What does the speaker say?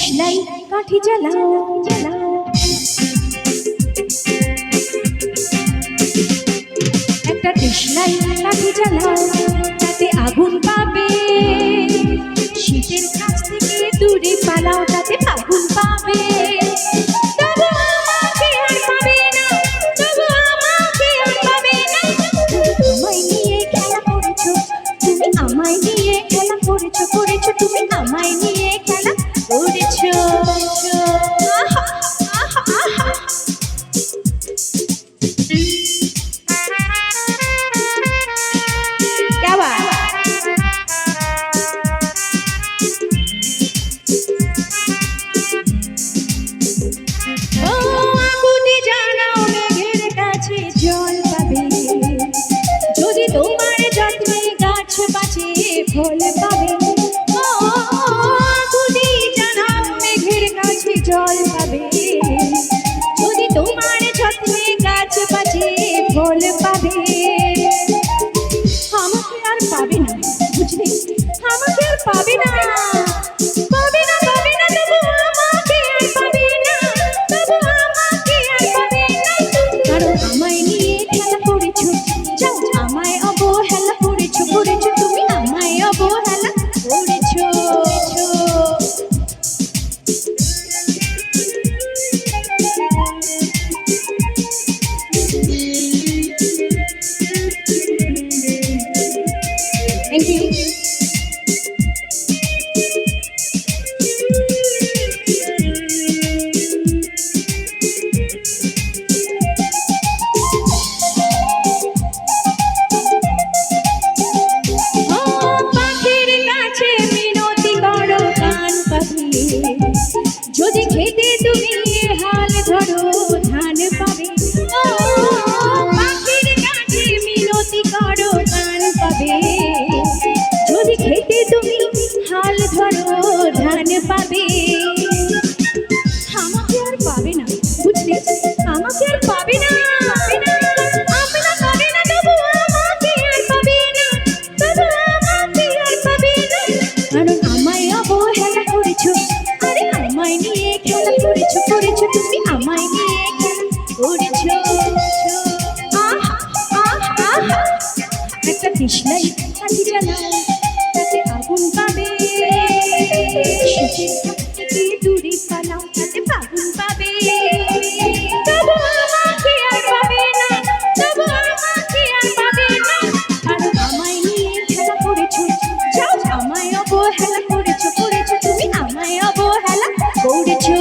দেশলাই কাঠি জ্বালাও জ্বালাও, একটা দেশলাই কাঠি জ্বালাও, তাতে আগুন পাবে। শীতের কাছ থেকে দূরে পালাও, তাতে আগুন পাবে। তবু আমাকে আর পাবে না, তবু আমাকে আর পাবে না। আমায় নিয়ে খেলা করেছো তুমি, আমায় নিয়ে খেলা করেছো করেছো তুমি, আমায় নিয়ে খেলা করেছো। আহা আহা আহা, क्या बात। ও আকুতি জানাও মেঘের কাছে জল পাবে, যদি তোমার যত্নে গাছ বাঁচে ফল পাবে। ও আকুতি জানাও মেঘের কাছে জল পাবে, যদি তোমার যত্নে গাছ বাঁচে ফল পাবে। আমাকে আর পাবে না, বুঝলে, আমাকে আর পাবে না, পাবে না পাবে না, তবু আমাকে আর পাবে না, তবু আমাকে আর পাবে না। কারণ আমায় নিয়ে খেলা করেছো, যাও আমায় অবহেলা করেছো করেছো তুমি, আমায় অবহেলা করেছো। Thank you. পাখির কাছে মিনতি করো কান পাখি, যদি খেতে তুমি হাল ধরো ধান পাবে। ও পাখির কাছে মিনতি করো কান পাবে, যদি খেতে তুমি হাল ধরো ধান পাবে। আমাকে আর পাবে না, বুঝলে, আমাকে আর পাবে না, পাবে না, পাবে না, পাবে না, তবু আমাকে আর পাবে না, তবু আমাকে আর পাবে না। কারণ আমায় অবহেলা করেছো, আরে আমায় নিয়ে খেলা করেছো করেছো তুমি, আমায় নিয়ে খেলা করেছো। আহা আহা আহা, একটা দেশলাই কাঠি জ্বালাও, তাতে আগুন পাবে। শীতের কাছ থেকে দূরে পালাও, তাতে আগুন পাবে। তবু আমাকে আর পাবে না, তবু আমাকে আর পাবে না। কারণ আমায় নিয়ে খেলা করেছো, যাও আমায় অবহেলা করেছো করেছো তুমি, আমায় অবহেলা করেছো।